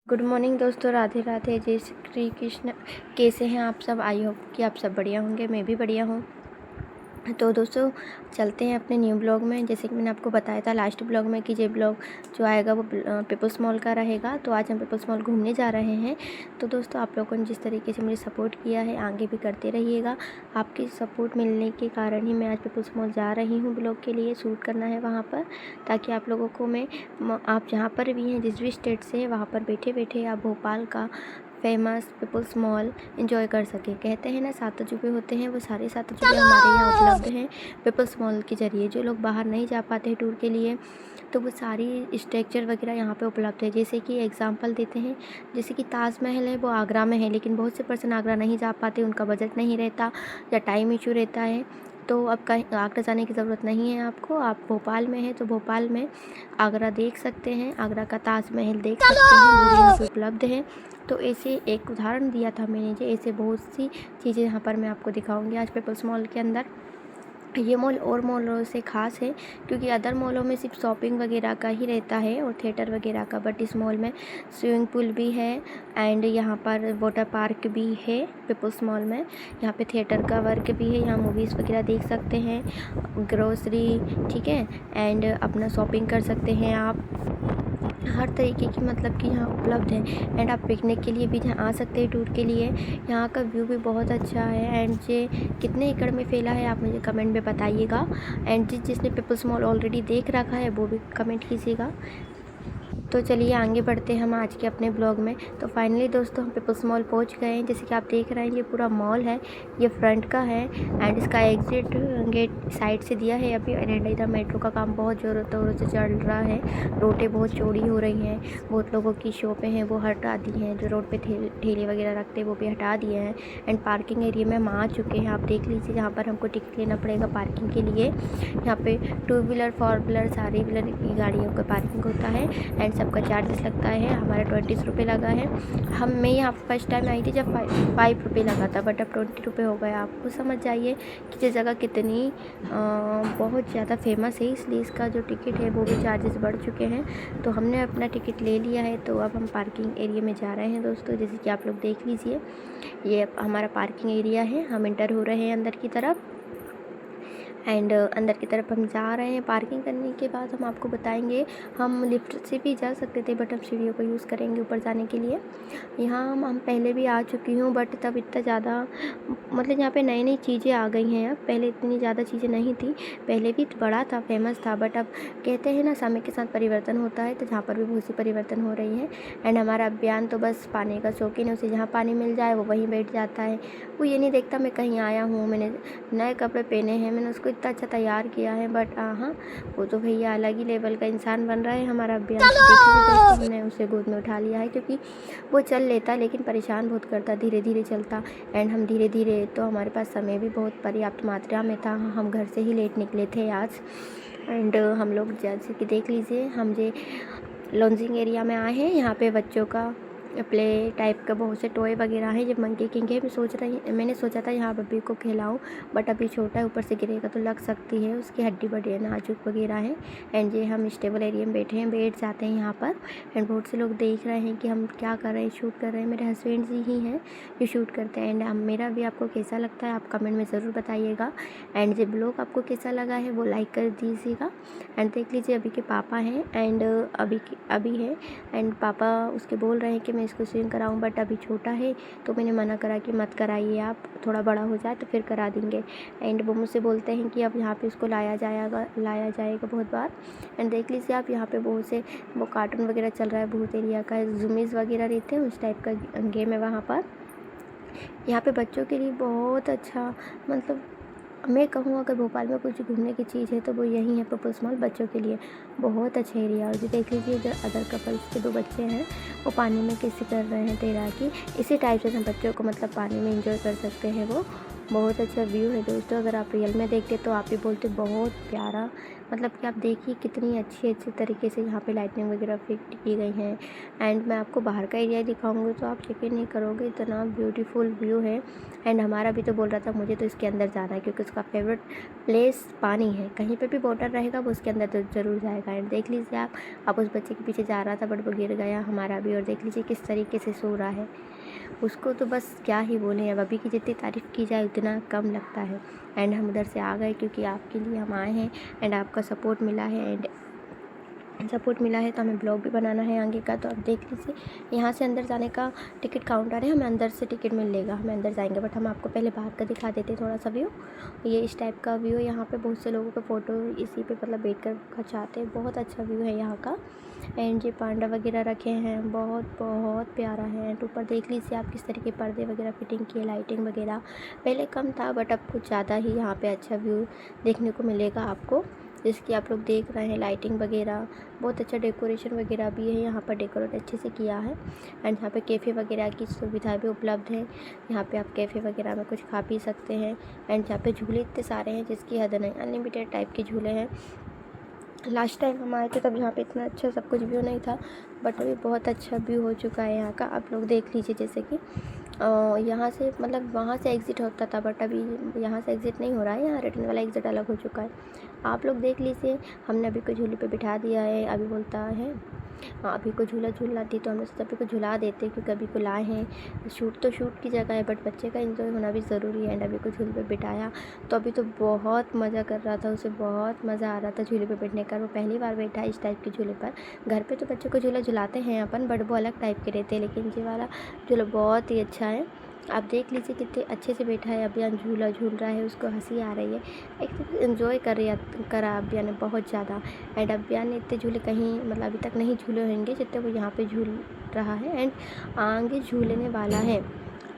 Good morning दोस्तों, राधे राधे, जय श्री कृष्ण। कैसे हैं आप सब? आई होप कि आप सब बढ़िया होंगे। मैं भी बढ़िया हूँ। तो दोस्तों चलते हैं अपने न्यू ब्लॉग में। जैसे कि मैंने आपको बताया था लास्ट ब्लॉग में कि ये ब्लॉग जो आएगा वो पीपल्स मॉल का रहेगा। तो आज हम पीपल्स मॉल घूमने जा रहे हैं। तो दोस्तों आप लोगों ने जिस तरीके से मुझे सपोर्ट किया है आगे भी करते रहिएगा। आपकी सपोर्ट मिलने के कारण ही मैं आज पीपल्स मॉल जा रही हूँ ब्लॉग के लिए। शूट करना है वहाँ पर, ताकि आप लोगों को मैं आप जहाँ पर भी हैं, जिस भी स्टेट से हैं, वहाँ पर बैठे बैठे आप भोपाल का फेमस पीपल्स मॉल एंजॉय कर सके। कहते हैं ना, 7 अजूबे होते हैं, वो सारे 7 अजूबे हमारे यहाँ उपलब्ध हैं पीपल्स मॉल के ज़रिए। जो लोग बाहर नहीं जा पाते हैं टूर के लिए, तो वो सारी स्ट्रक्चर वगैरह यहाँ पे उपलब्ध है। जैसे कि एग्जांपल देते हैं, जैसे कि ताजमहल है, वो आगरा में है, लेकिन बहुत से पर्सन आगरा नहीं जा पाते, उनका बजट नहीं रहता या टाइम इशू रहता है। तो अब कहीं आगरा जाने की ज़रूरत नहीं है आपको। आप भोपाल में हैं तो भोपाल में आगरा देख सकते हैं, आगरा का ताजमहल देख सकते हैं, वो भी यहाँ पे उपलब्ध है। तो ऐसे एक उदाहरण दिया था मैंने, जो ऐसे बहुत सी चीज़ें यहाँ पर मैं आपको दिखाऊंगी आज पीपल्स मॉल के अंदर। ये मॉल और मॉलों से ख़ास है, क्योंकि अदर मॉलों में सिर्फ शॉपिंग वगैरह का ही रहता है और थिएटर वगैरह का, बट इस मॉल में स्विमिंग पूल भी है एंड यहाँ पर वाटर पार्क भी है। पीपल्स मॉल में यहाँ पे थिएटर का वर्क भी है, यहाँ मूवीज़ वगैरह देख सकते हैं, ग्रोसरी, ठीक है, एंड अपना शॉपिंग कर सकते हैं आप। हर तरीके की मतलब कि यहाँ उपलब्ध है। एंड आप पिकनिक के लिए भी यहाँ आ सकते हैं टूर के लिए। यहाँ का व्यू भी बहुत अच्छा है। एंड ये कितने एकड़ में फैला है आप मुझे कमेंट में बताइएगा। एंड जिसने पीपल्स मॉल ऑलरेडी देख रखा है वो भी कमेंट कीजिएगा। तो चलिए आगे बढ़ते हैं हम आज के अपने ब्लॉग में। तो फाइनली दोस्तों हम पीपल्स मॉल पहुंच गए हैं। जैसे कि आप देख रहे हैं, ये पूरा मॉल है, ये फ्रंट का है एंड इसका एग्जिट गेट साइड से दिया है अभी। एंड इधर मेट्रो का काम बहुत ज़ोरों तोरों से चल रहा है। रोडें बहुत चौड़ी हो रही हैं, बहुत लोगों की शॉपें हैं वो हटा दी हैं, जो रोड पर ठेले वगैरह रखते हैं वो भी हटा दिए हैं। एंड पार्किंग एरिया में हम आ चुके हैं, आप देख लीजिए, जहाँ पर हमको टिकट लेना पड़ेगा पार्किंग के लिए। यहाँ पे 2 व्हीलर 4 व्हीलर सारी व्हीलर की गाड़ियों का पार्किंग होता है एंड सबका चार्जेस लगता है। हमारा 20 रुपये लगा है। मैं यहाँ फर्स्ट टाइम आई थी जब 5 रुपये लगा था, बट अब 20 रुपये हो गया। आपको समझ जाइए कि ये जगह कितनी बहुत ज़्यादा फेमस है, इसलिए इसका जो टिकट है वो भी चार्जेस बढ़ चुके हैं। तो हमने अपना टिकट ले लिया है, तो अब हम पार्किंग एरिया में जा रहे हैं दोस्तों। जैसे कि आप लोग देख लीजिए, ये हमारा पार्किंग एरिया है, हम इंटर हो रहे हैं अंदर की तरफ। एंड अंदर की तरफ हम जा रहे हैं। पार्किंग करने के बाद हम आपको बताएंगे, हम लिफ्ट से भी जा सकते थे, बट हम सीढ़ियों का यूज़ करेंगे ऊपर जाने के लिए। यहाँ हम पहले भी आ चुकी हूँ, बट तब इतना ज़्यादा मतलब यहाँ पे नई नई चीज़ें आ गई हैं। अब पहले इतनी ज़्यादा चीज़ें नहीं थी, पहले भी बड़ा था, फेमस था, बट अब कहते हैं ना, समय के साथ परिवर्तन होता है, तो जहाँ पर भी बहुत सी परिवर्तन हो रही है। एंड हमारा अभियान तो बस पानी का शौकीन है, उसे जहाँ पानी मिल जाए वो वहीं बैठ जाता है। वो ये नहीं देखता मैं कहीं आया हूँ, मैंने नए कपड़े पहने हैं, मैंने उसको इतना अच्छा तैयार किया है, बट हाँ, वो तो भैया अलग ही लेवल का इंसान बन रहा है हमारा अभियान। देख लीजिए दोस्तों, हमने उसे गोद में उठा लिया है, क्योंकि वो चल लेता लेकिन परेशान बहुत करता, धीरे धीरे चलता। एंड हम धीरे धीरे, तो हमारे पास समय भी बहुत पर्याप्त मात्रा में था, हम घर से ही लेट निकले थे आज। एंड हम लोग जैसे कि देख लीजिए, हम जो लॉन्जिंग एरिया में आए हैं, यहाँ पे बच्चों का प्ले टाइप का बहुत से टॉय वगैरह हैं। जब मंकी किंग है, मैंने सोचा था यहाँ बब्बी को खिलाऊं, बट अभी छोटा है, ऊपर से गिरेगा तो लग सकती है, उसकी हड्डी बड़ी नाजुक वगैरह है। एंड ये हम स्टेबल एरिया में बैठे हैं, बैठ जाते हैं यहाँ पर। एंड बहुत से लोग देख रहे हैं कि हम क्या कर रहे हैं, शूट कर रहे हैं। मेरे हस्बैंड जी ही हैं जो शूट करते हैं। एंड मेरा भी आपको कैसा लगता है आप कमेंट में ज़रूर बताइएगा। एंड जो ब्लॉग आपको कैसा लगा है वो लाइक कर दीजिएगा। एंड देख लीजिए, अभी के पापा हैं एंड अभी है, एंड पापा उसके बोल रहे हैं कि मैं इसको स्विम कराऊं, बट अभी छोटा है, तो मैंने मना करा कि मत कराइए, आप थोड़ा बड़ा हो जाए तो फिर करा देंगे। एंड वो मुझसे बोलते हैं कि अब यहाँ पे इसको लाया जाएगा बहुत बार। एंड देख लीजिए आप, यहाँ पे बहुत से वो कार्टून वगैरह चल रहा है, बहुत एरिया का जूमीज़ वगैरह रहते हैं, उस टाइप का गेम है वहाँ पर। यहाँ पे बच्चों के लिए बहुत अच्छा, मतलब मैं कहूँ अगर भोपाल में कुछ घूमने की चीज़ है तो वो यही है, पीपल्स मॉल बच्चों के लिए बहुत अच्छा एरिया। और जो देख लीजिए, जो अदर कपल्स के 2 बच्चे हैं वो पानी में कैसे कर रहे हैं तैराकी, इसी टाइप से हम बच्चों को मतलब पानी में एंजॉय कर सकते हैं वो। बहुत अच्छा व्यू है दोस्तों। अगर आप रियल में देखते तो आप भी बोलते बहुत प्यारा, मतलब कि आप देखिए कितनी अच्छी तरीके से यहाँ पे लाइटिंग वगैरह फिट की गई हैं। एंड मैं आपको बाहर का एरिया दिखाऊंगी तो आप यकीन नहीं करोगे, इतना ब्यूटीफुल व्यू है। एंड हमारा भी तो बोल रहा था मुझे तो इसके अंदर जाना है, क्योंकि उसका फेवरेट प्लेस पानी है। कहीं पे भी वाटर रहेगा वो उसके अंदर तो ज़रूर जाएगा। एंड देख लीजिए आप उस बच्चे के पीछे जा रहा था बट वो गिर गया हमारा भी। और देख लीजिए किस तरीके से सो रहा है, उसको तो बस क्या ही बोलें। अब अभी की जितनी तारीफ़ की जाए उतना कम लगता है। एंड हम उधर से आ गए क्योंकि आपके लिए हम आए हैं एंड आपका सपोर्ट मिला है। एंड सपोर्ट मिला है तो हमें ब्लॉग भी बनाना है आगे का। तो आप देख लीजिए यहाँ से अंदर जाने का टिकट काउंटर है, हमें अंदर से टिकट मिल लेगा, हमें अंदर जाएंगे। बट हम आपको पहले बाहर का दिखा देते थोड़ा सा व्यू। ये इस टाइप का व्यू है। यहाँ पे बहुत से लोगों के फ़ोटो इसी पे मतलब बैठ कर खिंचाते हैं। बहुत अच्छा व्यू है यहाँ का। एंड ये पांडा वगैरह रखे हैं, बहुत बहुत प्यारा है। एंड ऊपर देख लीजिए आप किस तरह के पर्दे वगैरह फिटिंग किए, लाइटिंग वगैरह पहले कम था बट अब कुछ ज़्यादा ही यहाँ पे अच्छा व्यू देखने को मिलेगा आपको, जिसकी आप लोग देख रहे हैं। लाइटिंग वगैरह बहुत अच्छा, डेकोरेशन वगैरह भी है यहाँ पर, डेकोरेट अच्छे से किया है। एंड यहाँ पे कैफ़े वगैरह की सुविधा भी उपलब्ध है। यहाँ पे आप कैफ़े वगैरह में कुछ खा पी सकते हैं। एंड यहाँ पे झूले इतने सारे हैं जिसकी हद नहीं, अनलिमिटेड टाइप के झूले हैं। लास्ट टाइम हम आए थे तब यहाँ पे इतना अच्छा सब कुछ व्यू नहीं था, बट अभी बहुत अच्छा व्यू हो चुका है यहाँ का। आप लोग देख लीजिए जैसे कि यहाँ से मतलब वहाँ से एग्ज़िट होता था बट अभी यहाँ से एग्ज़िट नहीं हो रहा है, यहाँ रिटर्न वाला एग्ज़िट अलग हो चुका है। आप लोग देख लीजिए, हमने अभी को झूले पे बिठा दिया है। अभी बोलता है अभी को झूला झूलना थी तो हमने सोचा अभी को झुला देते, क्योंकि अभी को लाए हैं। शूट तो शूट की जगह है बट बच्चे का एंजॉय होना भी ज़रूरी है। एंड अभी को झूले पे बिठाया तो अभी तो बहुत मज़ा कर रहा था, उसे बहुत मज़ा आ रहा था झूले पे बैठने का। वो पहली बार बैठा इस टाइप के झूले पर। घर पे तो बच्चों को झूला झुलाते हैं अपन बट वो अलग टाइप के रहते हैं, लेकिन ये वाला झूला बहुत ही अच्छा है। आप देख लीजिए कितने अच्छे से बैठा है। अभियान झूला झूल रहा है, उसको हंसी आ रही है, एक तो इन्जॉय करा अभियान ने बहुत ज़्यादा। एंड अभियान ने इतने झूले कहीं मतलब अभी तक नहीं झूले होंगे जितने वो यहाँ पे झूल रहा है एंड आगे झूलने वाला है।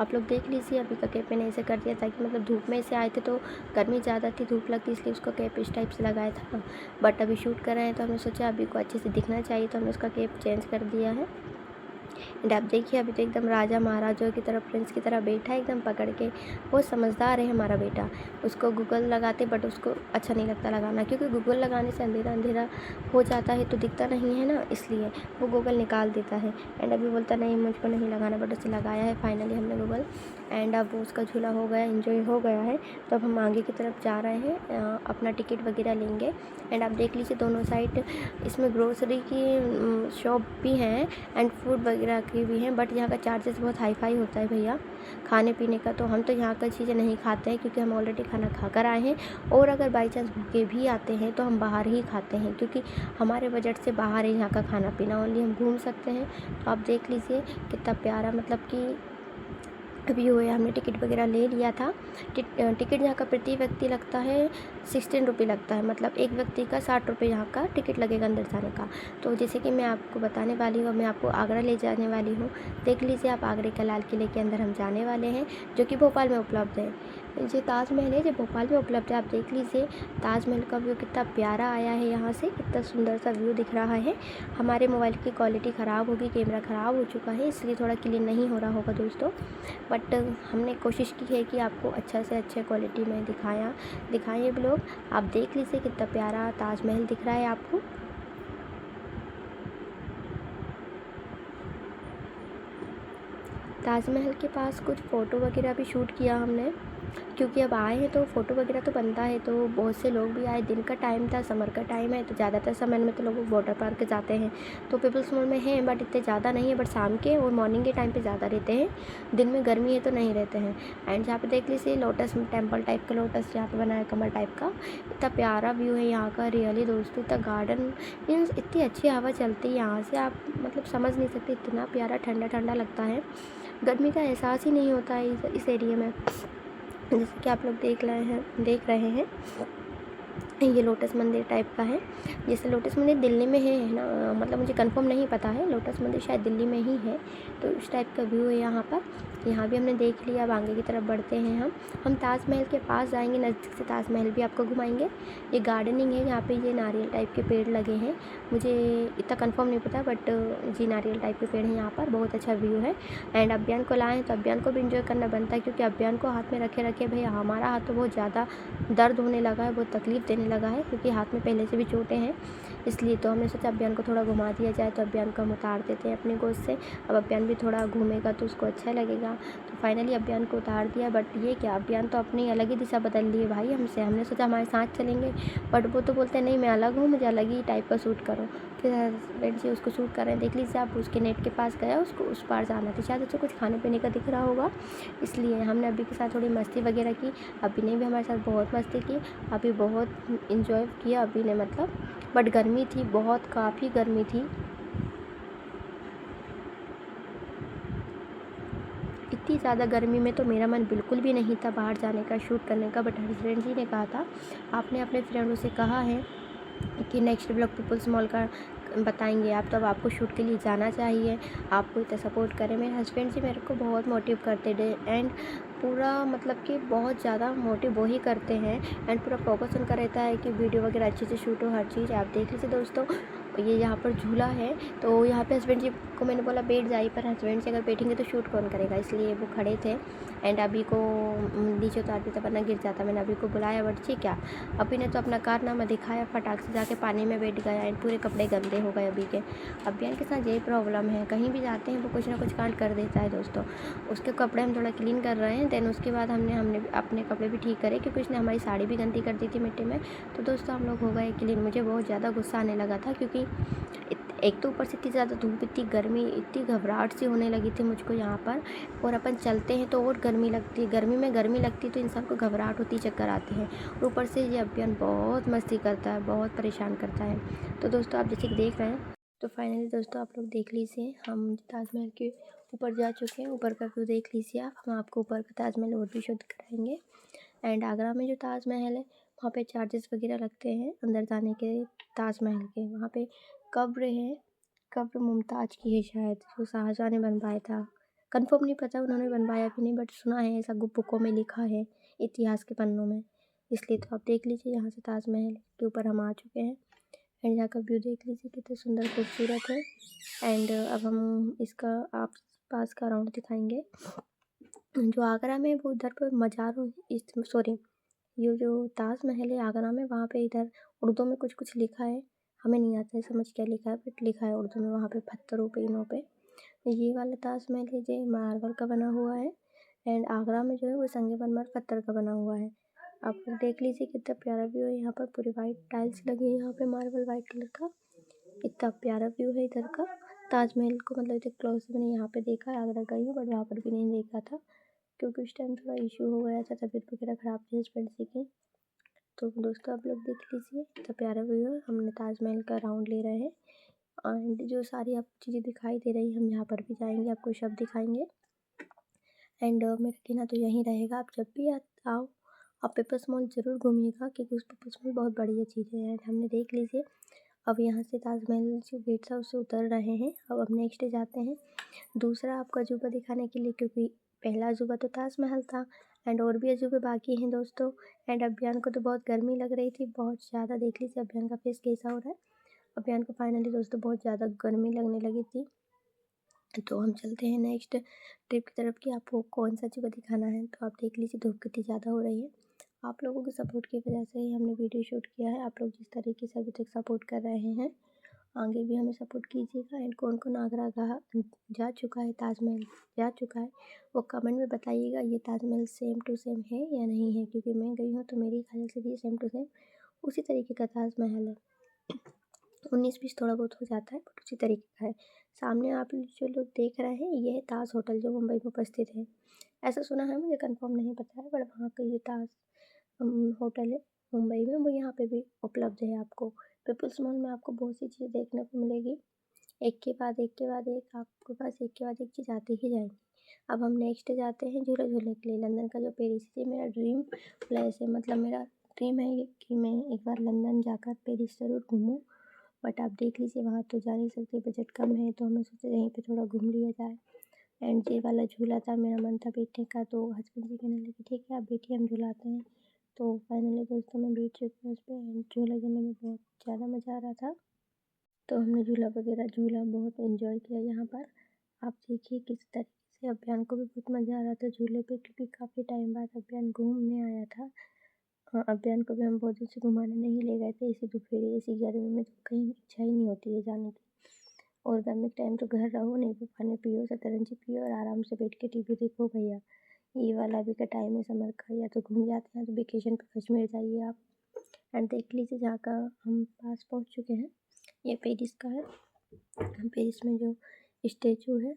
आप लोग देख लीजिए अभी का कैप मैंने ऐसे कर दिया ताकि मतलब धूप में से आए थे तो गर्मी ज़्यादा थी, धूप लगती इसलिए उसको कैप इस टाइप से लगाया था। बट अभी शूट कर रहे हैं तो हमने सोचा अभी को अच्छे से दिखना चाहिए तो हमने उसका कैप चेंज कर दिया है। एंड आप देखिए अभी तो एकदम राजा महाराजों की तरह, प्रिंस की तरह बैठा है एकदम पकड़ के। बहुत समझदार है हमारा बेटा। उसको गूगल लगाते बट उसको अच्छा नहीं लगता लगाना, क्योंकि गूगल लगाने से अंधेरा अंधेरा हो जाता है तो दिखता नहीं है ना, इसलिए वो गूगल निकाल देता है। एंड अभी बोलता नहीं मुझको नहीं लगाना, बट उसे लगाया है फाइनली हमने गूगल। एंड अब उसका झूला हो गया, एंजॉय हो गया है। तो अब हम आगे की तरफ जा रहे हैं, अपना टिकट वगैरह लेंगे। एंड आप देख लीजिए दोनों साइड इसमें ग्रोसरी की शॉप भी हैं एंड फूड वगैरह की भी हैं, बट यहाँ का चार्जेस बहुत हाई फाई होता है भैया खाने पीने का। तो हम तो यहाँ का चीज़ें नहीं खाते हैं क्योंकि हम ऑलरेडी खाना खा कर आए हैं, और अगर बाई चांस भूखे भी आते हैं तो हम बाहर ही खाते हैं, क्योंकि हमारे बजट से बाहर है यहाँ का खाना पीना, ओनली हम घूम सकते हैं। तो आप देख लीजिए कितना प्यारा मतलब कि अभी हुए। हमने टिकट वगैरह ले लिया था। टिकट यहाँ का प्रति व्यक्ति लगता है 16 रुपये लगता है, मतलब एक व्यक्ति का 60 रुपये यहाँ का टिकट लगेगा अंदर जाने का। तो जैसे कि मैं आपको बताने वाली हूँ, मैं आपको आगरा ले जाने वाली हूँ। देख लीजिए आप आगरे का लाल किले के अंदर हम जाने वाले हैं, जो कि भोपाल में उपलब्ध है। ये ताजमहल है जो भोपाल में उपलब्ध है। आप देख लीजिए ताजमहल का व्यू कितना प्यारा आया है, यहाँ से कितना सुंदर सा व्यू दिख रहा है। हमारे मोबाइल की क्वालिटी ख़राब होगी, कैमरा ख़राब हो चुका है इसलिए थोड़ा क्लीन नहीं हो रहा होगा दोस्तों, बट हमने कोशिश की है कि आपको अच्छा से अच्छे क्वालिटी में दिखाएं ब्लॉग। आप देख लीजिए कितना प्यारा ताजमहल दिख रहा है आपको। ताजमहल के पास कुछ फ़ोटो वगैरह भी शूट किया हमने, क्योंकि अब आए हैं तो फ़ोटो वगैरह तो बनता है। तो बहुत से लोग भी आए, दिन का टाइम था, समर का टाइम है, तो ज़्यादातर समय में तो लोग वाटर पार्क जाते हैं। तो पीपल्स मॉल में हैं बट इतने ज़्यादा नहीं है, बट शाम के और मॉर्निंग के टाइम पे ज़्यादा रहते हैं, दिन में गर्मी है तो नहीं रहते हैं। एंड यहाँ पे देख लीजिए लोटस टेम्पल टाइप का लोटस यहाँ पे बना है, कमल टाइप का। इतना प्यारा व्यू है यहाँ का रियली दोस्तों। इतना गार्डन मीन्स इतनी अच्छी हवा चलती है यहाँ से, आप मतलब समझ नहीं सकते, इतना प्यारा ठंडा ठंडा लगता है, गर्मी का एहसास ही नहीं होता है इस एरिया में। जैसे कि आप लोग देख रहे हैं ये लोटस मंदिर टाइप का है। जैसे लोटस मंदिर दिल्ली में है ना, मतलब मुझे कंफर्म नहीं पता है, लोटस मंदिर शायद दिल्ली में ही है। तो इस टाइप का व्यू है यहाँ पर। यहाँ भी हमने देख लिया। अब आगे की तरफ बढ़ते हैं हम ताजमहल के पास जाएंगे, नज़दीक से ताजमहल भी आपको घुमाएंगे। ये गार्डनिंग है, यहाँ पे ये नारियल टाइप के पेड़ लगे हैं, मुझे इतना कंफर्म नहीं पता, बट जी नारियल टाइप के पेड़ हैं यहाँ पर। बहुत अच्छा व्यू है। एंड अभियान को लाएँ तो अभियान को भी इंजॉय करना बनता है, क्योंकि अभियान को हाथ में रखे रखे भैया हमारा हाथ तो बहुत ज़्यादा दर्द होने लगा है, बहुत तकलीफ़ देने लगा है, क्योंकि हाथ में पहले से भी चोटें हैं। इसलिए तो हमने सोचा अभियान को थोड़ा घुमा दिया जाए, तो अभियान को हम उतार देते हैं अपनी गोद से। अब अभियान भी थोड़ा घूमेगा तो उसको अच्छा लगेगा। तो फाइनली अभियान को उतार दिया, बट ये क्या, अभियान तो अपनी अलग ही दिशा बदल ली है भाई हमसे। हमने सोचा हमारे साथ चलेंगे, बट वो तो बोलते हैं नहीं मैं अलग हूँ, मुझे अलग ही टाइप का सूट करो। फिर हस्बैंड जी उसको शूट कर रहे हैं, देख लीजिए आप, उसके नेट के पास गया, उसको उस पार जाना था, शायद उसे कुछ खाने पीने का दिख रहा होगा, इसलिए हमने अभी के साथ थोड़ी मस्ती वगैरह की। अभी ने भी हमारे साथ बहुत मस्ती की, अभी बहुत इंजॉय किया अभी ने, मतलब बट गर्मी थी बहुत, काफ़ी गर्मी थी। इतनी ज़्यादा गर्मी में तो मेरा मन बिल्कुल भी नहीं था बाहर जाने का, शूट करने का, बट हस्बैंड जी ने कहा था, आपने अपने फ्रेंडों से कहा है कि नेक्स्ट ब्लॉग पीपल्स मॉल का बताएंगे आप, तो अब आपको शूट के लिए जाना चाहिए, आपको इतना सपोर्ट करें। मेरे हस्बैंड जी मेरे को बहुत मोटिव करते थे, एंड पूरा मतलब कि बहुत ज़्यादा मोटिव वो ही करते हैं, एंड पूरा फोकस उनका रहता है कि वीडियो वगैरह अच्छे से शूट हो, हर चीज़ आप देख लीजिए दोस्तों। ये यहाँ पर झूला है, तो यहाँ पे हस्बैंड जी को मैंने बोला बैठ जाइए, पर हस्बैंड जी अगर बैठेंगे तो शूट कौन करेगा, इसलिए वो खड़े थे। एंड अभी को नीचे उतार देता वरना गिर जाता। मैंने अभी को बुलाया, बट ठीक क्या, अभी ने तो अपना कारनामा दिखाया, फटाक से जाके पानी में बैठ गया, एंड पूरे कपड़े गंदे हो गए अभी के। अभियान के साथ यही प्रॉब्लम है, कहीं भी जाते हैं वो कुछ ना कुछ कांड कर देता है दोस्तों। उसके कपड़े हम थोड़ा क्लीन कर रहे हैं, देन उसके बाद हमने अपने कपड़े भी ठीक करे, क्योंकि उसने हमारी साड़ी भी गंदी कर दी थी मिट्टी में। तो दोस्तों हम लोग हो गए क्लीन। मुझे बहुत ज़्यादा गुस्सा आने लगा था, क्योंकि एक तो ऊपर से इतनी ज़्यादा धूप, इतनी गर्मी, इतनी घबराहट सी होने लगी थी मुझको यहाँ पर, और अपन चलते हैं तो और गर्मी लगती है, गर्मी में गर्मी लगती है तो इंसान को घबराहट होती, चक्कर आते हैं। और ऊपर से ये अभियान बहुत मस्ती करता है, बहुत परेशान करता है। तो दोस्तों आप जैसे कि देख रहे हैं, तो फाइनली दोस्तों आप लोग देख लीजिए, हम ताजमहल के ऊपर जा चुके हैं। ऊपर का व्यू देख लीजिए आप, हम आपको ऊपर का ताजमहल और भी शो कराएंगे। एंड आगरा में जो ताजमहल है वहाँ पे चार्जेस वगैरह लगते हैं अंदर जाने के, ताजमहल के वहाँ पे कब्र है, कब्र मुमताज़ की है शायद, जो शाहजहाँ ने बनवाया था। कंफर्म नहीं पता उन्होंने बनवाया कि नहीं, बट सुना है ऐसा, बुकों में लिखा है, इतिहास के पन्नों में। इसलिए तो आप देख लीजिए, यहाँ से ताजमहल के ऊपर हम आ चुके हैं। एंड यहाँ का व्यू देख लीजिए कितना सुंदर खूबसूरत है। एंड अब हम इसका आप पास का राउंड दिखाएंगे। जो आगरा में वो उधर पर मज़ारों, इस सॉरी, ये जो ताजमहल है आगरा में, वहाँ पे इधर उर्दू में कुछ कुछ लिखा है, हमें नहीं आता है समझ क्या लिखा है, बट लिखा है उर्दू में वहाँ पे पत्थरों पे, इनों पे। ये वाला ताजमहल है जो मार्बल का बना हुआ है, एंड आगरा में जो है वो संगमरमर पत्थर का बना हुआ है। आप लोग देख लीजिए कितना प्यारा व्यू है। यहाँ पर पूरी वाइट टाइल्स लगी है, यहाँ पे मार्बल वाइट कलर का, इतना प्यारा व्यू है इधर का। ताजमहल को मतलब इधर क्लोज से मैंने यहाँ पे देखा है, आगरा गई हूँ बट वहाँ पर भी नहीं देखा था, क्योंकि उस टाइम थोड़ा इशू हो गया था, तबीयत वगैरह ख़राब थी हस्बैंड जी की। तो दोस्तों आप लोग देख लीजिए कितना प्यारा व्यू है। हमने ताजमहल का राउंड ले रहे हैं, एंड जो सारी आपको चीज़ें दिखाई दे रही हैं हम यहाँ पर भी जाएंगे, आपको सब दिखाएंगे। एंड मेरा कहना तो यहीं रहेगा, आप जब भी आओ आप पेपर्स मॉल ज़रूर घूमिएगा, क्योंकि उस पेपर्स मॉल बहुत बढ़िया चीज़ें हैं। एंड हमने देख लीजिए, अब यहाँ से ताजमहल जो गेट था उससे उतर रहे हैं। अब हम नेक्स्ट जाते हैं दूसरा आपको अजूबा दिखाने के लिए, क्योंकि पहला अजूबा तो ताजमहल था, एंड और भी अजूबे बाकी हैं दोस्तों। एंड अभियान को तो बहुत गर्मी लग रही थी, बहुत ज़्यादा। देख लीजिए अभियान का फेस कैसा हो रहा है। अभियान को फाइनली दोस्तों बहुत ज़्यादा गर्मी लगने लगी थी। तो हम चलते हैं नेक्स्ट ट्रिप की तरफ कि आपको कौन सा अजूबा दिखाना है। तो आप देख लीजिए धूप कितनी ज़्यादा हो रही है। आप लोगों के सपोर्ट की वजह से ही हमने वीडियो शूट किया है। आप लोग जिस तरीके से अभी तक सपोर्ट कर रहे हैं, आगे भी हमें सपोर्ट कीजिएगा। एंड कौन कौन आगरा जा चुका है, ताजमहल जा चुका है, वो कमेंट में बताइएगा ये ताजमहल सेम टू सेम है या नहीं है, क्योंकि मैं गई हूँ तो मेरे ख्याल से भी सेम टू सेम उसी तरीके का ताजमहल है। 19-20 थोड़ा बहुत हो जाता है, बट उसी तरीके का है। सामने आप जो लोग देख रहे हैं ये है ताज होटल, जो मुंबई में उपस्थित है। ऐसा सुना है, मुझे कंफर्म नहीं पता है, बट वहाँ का ये ताज होटल है मुंबई में, वो यहाँ पे भी उपलब्ध है। आपको पीपल्स मॉल में आपको बहुत सी चीज़ें देखने को मिलेगी, एक के बाद एक के बाद एक, आपके पास एक के बाद एक चीज़ आती ही जाएगी। अब हम नेक्स्ट जाते हैं झूला झूलने के लिए। लंदन का जो पेरिस है मेरा ड्रीम प्लेस है, मतलब मेरा ड्रीम है ये कि मैं एक बार लंदन जाकर पेरिस ज़रूर घूमूँ, बट आप देख लीजिए वहाँ तो जा नहीं सकते, बजट कम है, तो हमें सोचा यहीं पे थोड़ा घूम लिया जाए। एंड ये वाला झूला था, मेरा मन था बैठने का, तो हस्बैंड जी कहने लगे ठीक है आप बैठिए हम झुलाते हैं। तो फाइनली दोस्तों मैं बैठ चुकी हूँ उस पे, एंड झूला झूलने में बहुत ज़्यादा मज़ा आ रहा था। तो हमने झूला वगैरह झूला, बहुत एंजॉय किया यहाँ पर। आप देखिए किस तरीके से अभियान को भी बहुत मज़ा आ रहा था झूले पे, क्योंकि काफ़ी टाइम बाद अभियान घूमने आया था। हाँ, अभियान को भी हम बहुत दिन से घुमाने नहीं ले गए थे, इसी दोपहर इसी गर्मी में तो कहीं इच्छा ही नहीं होती है जाने की। और गर्मी के टाइम तो घर रहो, नींबू पानी पियो, शतरंजी पियो और आराम से बैठ के टीवी देखो भैया। ये वाला अभी का टाइम है समर का, या तो घूम जाते हैं तो वेकेशन पे कश्मीर जाइए आप। एंड देख लीजिए जहाँ का हम पास पहुँच चुके हैं, ये पेरिस का है। पेरिस में जो स्टेचू है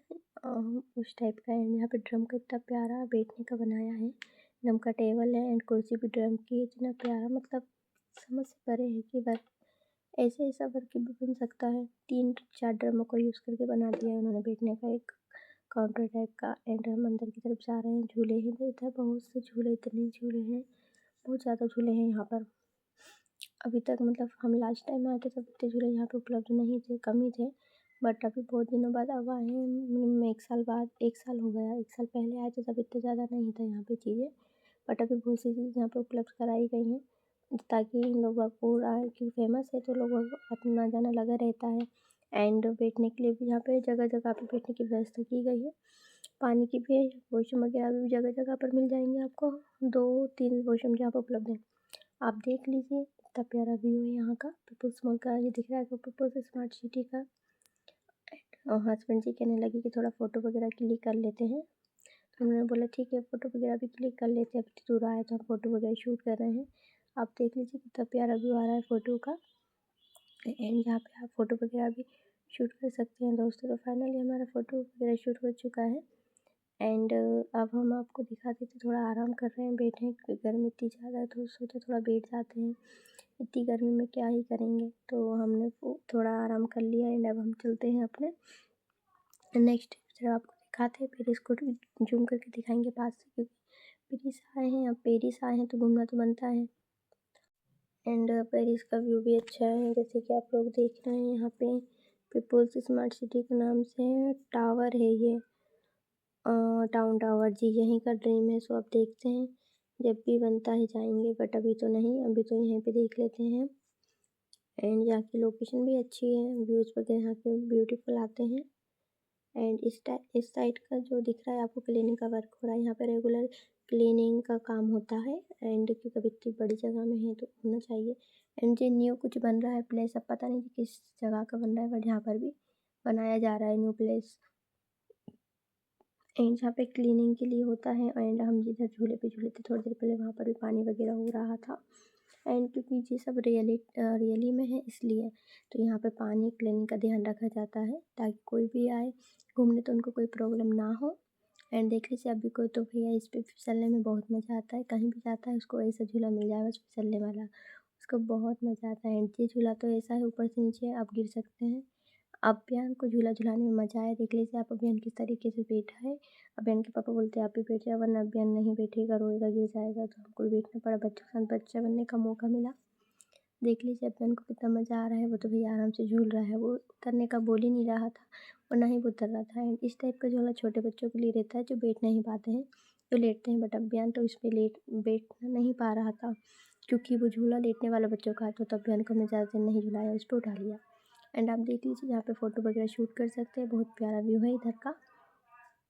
उस टाइप का है। यहाँ पे ड्रम का इतना प्यारा बैठने का बनाया है, ड्रम का टेबल है एंड कुर्सी भी ड्रम की है, इतना प्यारा, मतलब समझ से परे है कि बस ऐसे ऐसा वर्क भी बन सकता है। 3-4 ड्रमों को यूज़ करके बना दिया है उन्होंने बैठने का एक काउंटर टाइप का। एंड हम अंदर की तरफ जा रहे हैं, झूले हैं इधर, बहुत से झूले, इतने झूले हैं, बहुत ज़्यादा झूले हैं यहाँ पर। अभी तक मतलब हम लास्ट टाइम आए थे तब इतने झूले यहाँ पे उपलब्ध नहीं थे, कम ही थे, बट अभी बहुत दिनों बाद अब आए हैं। मिनिमम 1 साल बाद, 1 साल हो गया, 1 साल पहले आए थे तब इतना ज़्यादा नहीं था यहाँ पे चीज़ें, बट अभी बहुत सी चीज़ यहाँ पे उपलब्ध कराई गई हैं, ताकि लोग बाग और आए, क्योंकि फेमस है तो लोग आना जाना लगा रहता है। एंड बैठने के लिए भी यहाँ पे जगह जगह पे बैठने की व्यवस्था की गई है। पानी की भी वॉशरूम वगैरह भी जगह जगह पर मिल जाएंगे आपको, 2-3 वॉशरूम यहाँ पर उपलब्ध हैं। आप देख लीजिए कितना प्यारा व्यू है यहाँ का, पीपल्स मॉल का, ये दिख रहा है आपको पीपल्स स्मार्ट सिटी का। और हस्बैंड जी कहने लगे कि थोड़ा फ़ोटो वगैरह क्लिक कर लेते हैं, तो हमने बोला ठीक है फ़ोटो वगैरह भी क्लिक कर लेते हैं, अब दूर आए तो हम फ़ोटो वगैरह शूट कर रहे हैं। आप देख लीजिए कितना प्यारा व्यू आ रहा है फ़ोटो का, एंड यहाँ पे आप फ़ोटो वगैरह भी शूट कर सकते हैं दोस्तों। तो फाइनली हमारा फ़ोटो वगैरह शूट हो चुका है, एंड अब हम आपको दिखा देते, थोड़ा आराम कर रहे हैं, बैठे हैं क्योंकि गर्मी इतनी ज़्यादा है, तो सोचा थोड़ा बैठ जाते हैं, इतनी गर्मी में क्या ही करेंगे। तो हमने वो थोड़ा आराम कर लिया, एंड अब हम चलते हैं अपने नेक्स्ट जब आपको दिखाते हैं, पेरिस को जूम करके दिखाएंगे पास से, क्योंकि पेरिस आए हैं, अब पेरिस आए हैं तो घूमना तो बनता है। एंड पेरिस का व्यू भी अच्छा है, जैसे कि आप लोग देख रहे हैं यहाँ पे पीपल्स स्मार्ट सिटी के नाम से टावर है ये, टाउन टावर जी, यहीं का ड्रीम है। सो आप देखते हैं जब भी बनता है जाएंगे, बट अभी तो नहीं, अभी तो यहीं पे देख लेते हैं। एंड यहाँ की लोकेशन भी अच्छी है, व्यूज़ वगैरह यहाँ के ब्यूटीफुल आते हैं। एंड इस साइड का जो दिख रहा है आपको, क्लीनिंग का वर्क हो रहा है यहाँ पे, रेगुलर क्लीनिंग का काम होता है। एंड क्योंकि अभी इतनी बड़ी जगह में है तो होना चाहिए। एंड ये न्यू कुछ बन रहा है प्लेस, अब पता नहीं कि किस जगह का बन रहा है, बट यहाँ पर भी बनाया जा रहा है न्यू प्लेस, एंड जहाँ पे क्लीनिंग के लिए होता है। एंड हम जिधर झूले पे झूले थे थोड़ी देर पहले, वहाँ पर भी पानी वगैरह हो रहा था। एंड क्योंकि ये सब रियली में है इसलिए, तो यहाँ पे पानी क्लीनिंग का ध्यान रखा जाता है, ताकि कोई भी आए घूमने तो उनको कोई प्रॉब्लम ना हो। एंड देख लीजिए अभी को तो भैया इस पे फिसलने में बहुत मज़ा आता है, कहीं भी जाता है उसको ऐसा झूला मिल जाए बस फिसलने वाला, उसको बहुत मज़ा आता है। एंड ये झूला तो ऐसा है, ऊपर से नीचे आप गिर सकते हैं। अभियान को झूला झुलाने में मज़ा आया, देख लीजिए आप अभियान किस तरीके से बैठा है। अभियान के पापा बोलते आप भी बैठ जाओ, वरना अभियान नहीं बैठेगा, रोएगा, गिर जाएगा, तो हमको भी बैठना पड़ा, बच्चों के साथ बच्चा बनने का मौका मिला। देख लीजिए अभियान को कितना मज़ा आ रहा है, वो तो भैया आराम से झूल रहा है, वो उतरने का बोल ही नहीं रहा था, और ना ही वो उतर रहा था। एंड इस टाइप का झूला छोटे बच्चों के लिए रहता है जो बैठ नहीं पाते हैं, जो लेटते हैं, बट अभियान तो इस पर बैठ नहीं पा रहा था, क्योंकि वो झूला लेटने वाला बच्चों का था, तो अभियान को हमने ज़्यादा देर नहीं झुलाया, उस पर उठा लिया। एंड आप देख लीजिए यहाँ पे फ़ोटो वगैरह शूट कर सकते हैं, बहुत प्यारा व्यू है इधर का।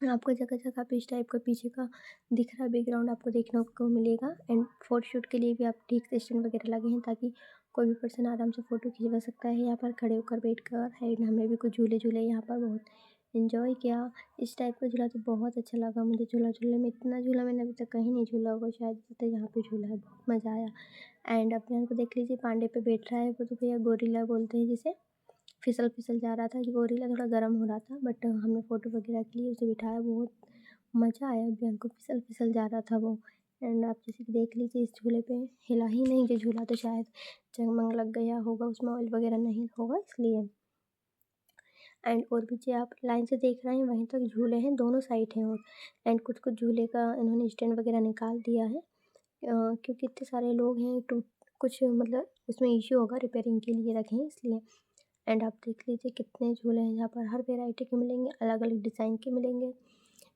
आपको जगह जगह पे इस टाइप का पीछे का दिख रहा बैकग्राउंड आपको देखने को मिलेगा। एंड फ़ोटो शूट के लिए भी आप ठीक से स्टैंड वगैरह लगे हैं, ताकि कोई भी पर्सन आराम से फ़ोटो खिंचवा सकता है यहाँ पर खड़े होकर बैठकर। एंड हमने भी कुछ झूले झूले यहाँ पर, बहुत इन्जॉय किया। इस टाइप का झूला तो बहुत अच्छा लगा मुझे, झूला झूलने में, इतना झूला मैंने अभी तक कहीं नहीं झूला होगा शायद, जितना यहाँ पे झूला है, बहुत मज़ा आया। एंड अब यहाँ को देख लीजिए पांडे पे बैठ रहा है, वो तो भैया गोरिल्ला बोलते हैं जिसे, फिसल फिसल जा रहा था, गोरिल्ला थोड़ा गर्म हो रहा था, बट हमने फ़ोटो वगैरह के लिए उसे बिठाया, बहुत मज़ा आया। अभियान को फिसल फिसल जा रहा था वो। एंड आप जैसे कि देख लीजिए इस झूले पे हिला ही नहीं, जो झूला तो शायद जंग लग गया होगा, उसमें ऑयल वगैरह नहीं होगा इसलिए। एंड और भी जो आप लाइन से देख रहे हैं वहीं तक झूले हैं, दोनों साइड हैं। और एंड कुछ कुछ झूले का इन्होंने स्टैंड वगैरह निकाल दिया है, क्योंकि इतने सारे लोग हैं, तो कुछ मतलब उसमें इश्यू होगा, रिपेयरिंग के लिए रखे हैं इसलिए। एंड आप देख लीजिए कितने झूले हैं यहाँ पर, हर वैरायटी के मिलेंगे, अलग अलग डिज़ाइन के मिलेंगे।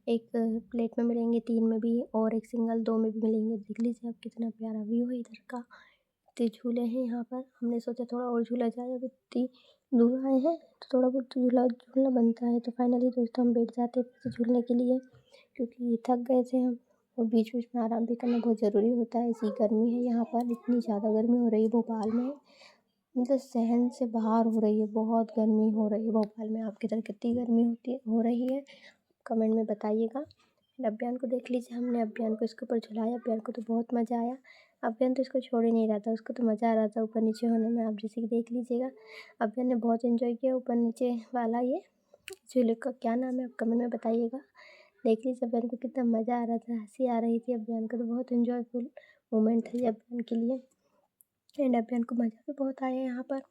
एक प्लेट में मिलेंगे, 3 में भी, और एक सिंगल 2 में भी मिलेंगे। देख लीजिए आप कितना प्यारा व्यू है इधर का। इतने झूले हैं यहाँ पर, हमने सोचा थोड़ा और झूला जाए, अब इतनी दूर आए हैं तो थोड़ा बहुत झूला झूलना बनता है। तो फाइनली दोस्तों हम बैठ जाते हैं फिर से झूलने के लिए, क्योंकि थक गए थे हम, और बीच बीच में आराम भी करना बहुत ज़रूरी होता है। ऐसी गर्मी है यहाँ पर, इतनी ज़्यादा गर्मी हो रही है भोपाल में, मतलब सहन से बाहर हो रही है, बहुत गर्मी हो रही है भोपाल में। आपकी तरह कितनी गर्मी हो रही है कमेंट में बताइएगा। अभियान को देख लीजिए, हमने अभियान को इसके ऊपर झुलाया, अभियान को तो बहुत मज़ा आया। अभियान तो इसको छोड़ ही नहीं रहा था, उसको तो मज़ा आ रहा था ऊपर नीचे होने में, आप जैसे कि देख लीजिएगा। अभियान ने बहुत एंजॉय किया ऊपर नीचे वाला ये झूले का, क्या नाम है आप कमेंट में बताइएगा। देख लीजिए अभियान को कितना मज़ा आ रहा था, हंसी आ रही थी। अभियान का तो बहुत एंजॉयफुल मोमेंट था ये अभियान के लिए। एंड अभियान को मज़ा भी बहुत आया यहाँ पर।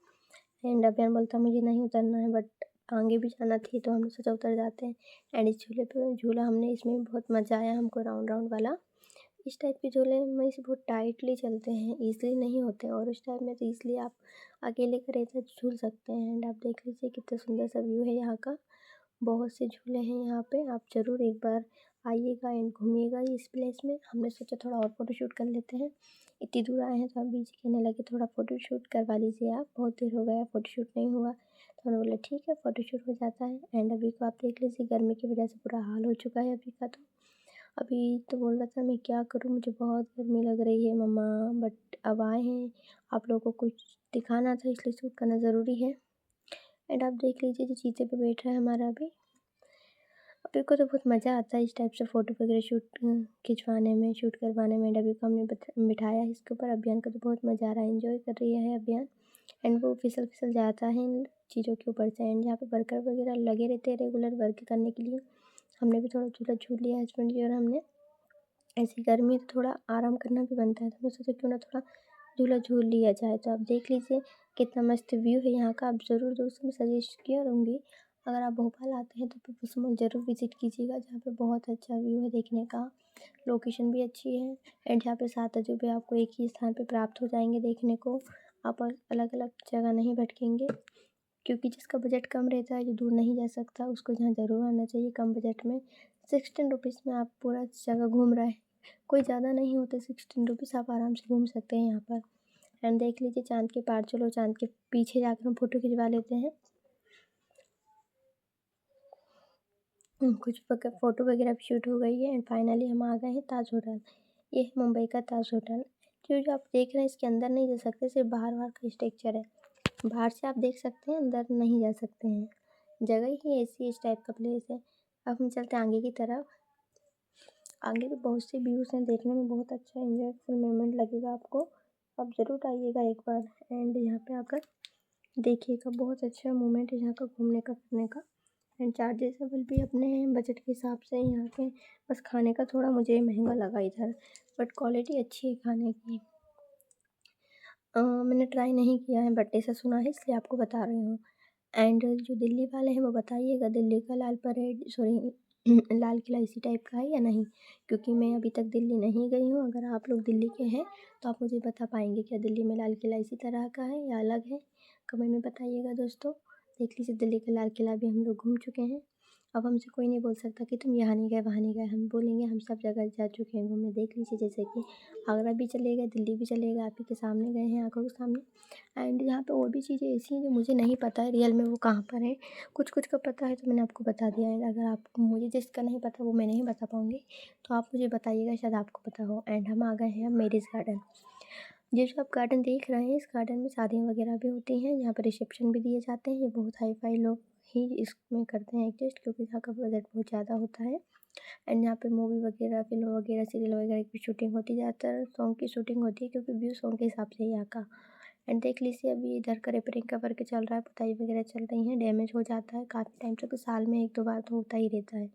एंड अभियान बोलता मुझे नहीं उतरना है, बट आगे भी जाना थी तो हमने सोचा उतर जाते हैं। एंड इस झूले पे झूला हमने, इसमें भी बहुत मज़ा आया हमको, राउंड राउंड वाला। इस टाइप के झूले में से बहुत टाइटली चलते हैं, ईज़िली नहीं होते, और उस टाइप में तो ईज़िली आप अकेले करे तो झूल सकते हैं। एंड आप देख लीजिए कितना सुंदर सा व्यू है यहाँ का। बहुत से झूले हैं यहाँ पे, आप ज़रूर एक बार आइएगा एंड घूमिएगा इस प्लेस में। हमने सोचा थोड़ा और फ़ोटोशूट कर लेते हैं, इतनी दूर आए हैं तो आप बीच कहने लगे थोड़ा फ़ोटोशूट करवा लीजिए आप, बहुत देर हो गया फ़ोटोशूट नहीं हुआ। तो उन्होंने बोला ठीक है फ़ोटोशूट हो जाता है। एंड अभी को आप देख लीजिए गर्मी की वजह से बुरा हाल हो चुका है अभी का। तो अभी तो बोल रहा था मैं क्या करूँ, मुझे बहुत गर्मी लग रही है मम्मा, बट अब आए हैं, आप लोगों को कुछ दिखाना था इसलिए शूट करना ज़रूरी है। एंड आप देख लीजिए जो चीज़े पे बैठ रहा है हमारा अभी को तो बहुत मज़ा आता है इस टाइप से फ़ोटो वगैरह खिंचवाने में, शूट करवाने में। अभी को हमने बिठाया है इसके ऊपर, अभियान का तो बहुत मज़ा आ रहा है, एंजॉय कर रही है अभियान। एंड वो फिसल फिसल जाता है इन चीज़ों के ऊपर से। एंड जहाँ पे वर्कर वगैरह लगे रहते हैं रेगुलर वर्क करने के लिए, हमने भी थोड़ा झूला झूल लिया हस्बैंड जी और हमने। ऐसी गर्मी है तो थोड़ा आराम करना भी बनता है, तो मैं सोचा क्यों ना थोड़ा झूला झूल लिया जाए। तो आप देख लीजिए कितना मस्त व्यू है यहाँ का। आप ज़रूर दोस्तों मैं सजेस्ट करूँगी, अगर आप भोपाल आते हैं तो पीपल्स मॉल ज़रूर विज़िट कीजिएगा, जहाँ पे बहुत अच्छा व्यू है देखने का, लोकेशन भी अच्छी है। एंड यहाँ पे 7 अजूबे आपको एक ही स्थान पे प्राप्त हो जाएंगे देखने को, आप अलग अलग जगह नहीं भटकेंगे, क्योंकि जिसका बजट कम रहता है, जो दूर नहीं जा सकता, उसको यहाँ ज़रूर आना चाहिए कम बजट में। 16 रुपीज़ में आप पूरा जगह घूम रहे हैं, कोई ज़्यादा नहीं होता, 16 रुपीज़ आप आराम से घूम सकते हैं यहाँ पर। एंड देख लीजिए चाँद के पार, चलो चाँद के पीछे जाकर हम फ़ोटो खिंचवा लेते हैं। कुछ फ़ोटो वगैरह भी शूट हो गई है। एंड फाइनली हम आ गए हैं ताज होटल। ये है मुंबई का ताज होटल। जो आप देख रहे हैं इसके अंदर नहीं जा सकते, सिर्फ बाहर का स्ट्रक्चर है, बाहर से आप देख सकते हैं, अंदर नहीं जा सकते हैं, जगह ही ऐसी इस टाइप का प्लेस है। अब हम चलते हैं आगे की तरफ। आगे भी बहुत से व्यूज़ हैं, देखने में बहुत अच्छा एंजॉयफुल मोमेंट लगेगा आपको, आप ज़रूर आइएगा एक बार। एंड यहाँ पे आकर देखिएगा, बहुत अच्छा मोमेंट है यहाँ का घूमने का फिरने का। एंड चार्जेसेबल भी अपने बजट के हिसाब से यहाँ के। बस खाने का थोड़ा मुझे महंगा लगा इधर, बट क्वालिटी अच्छी है खाने की। मैंने ट्राई नहीं किया है, बट ऐसा सुना है इसलिए आपको बता रही हूँ। एंड जो दिल्ली वाले हैं वो बताइएगा दिल्ली का लाल परेड, सॉरी लाल किला इसी टाइप का है या नहीं, क्योंकि मैं अभी तक दिल्ली नहीं गई हूँ। अगर आप लोग दिल्ली के हैं तो आप मुझे बता पाएंगे क्या दिल्ली में लाल किला इसी तरह का है या अलग है, कमेंट में बताइएगा दोस्तों। देख लीजिए दिल्ली का लाल किला भी हम लोग घूम चुके हैं। अब हमसे कोई नहीं बोल सकता कि तुम यहाँ नहीं गए वहाँ नहीं गए, हम बोलेंगे हम सब जगह जा चुके हैं घूमने। देख लीजिए जैसे कि आगरा भी चले गए, दिल्ली भी चले गए, आप ही के सामने गए हैं, आंखों के सामने। एंड यहाँ पे और भी चीज़ें ऐसी हैं जो मुझे नहीं पता है रियल में वो कहाँ पर है, कुछ कुछ का पता है तो मैंने आपको बता दिया है। अगर आपको मुझे जिसका नहीं पता वो मैं नहीं बता पाऊँगी, तो आप मुझे बताइएगा, शायद आपको पता हो। एंड हम आ गए हैं अब मैरिज गार्डन। ये जो आप गार्डन देख रहे हैं, इस गार्डन में शादियाँ वगैरह भी होती हैं, यहाँ पर रिसेप्शन भी दिए जाते हैं। ये बहुत हाई फाई लोग ही इसमें करते हैं एडजस्ट, क्योंकि यहाँ का बजट बहुत ज़्यादा होता है। एंड यहाँ पे मूवी वगैरह, फिल्म वगैरह, सीरियल वगैरह की शूटिंग होती है, ज़्यादातर सॉन्ग की शूटिंग होती है, क्योंकि व्यू सॉन्ग के हिसाब से है यहाँ का। एंड देख लीजिए अभी इधर का रिपेयरिंग का वर्क चल रहा है, पुताई वगैरह चल रही है, डैमेज हो जाता है काफ़ी टाइम तक, तो साल में 1-2 बार तो होता ही रहता है।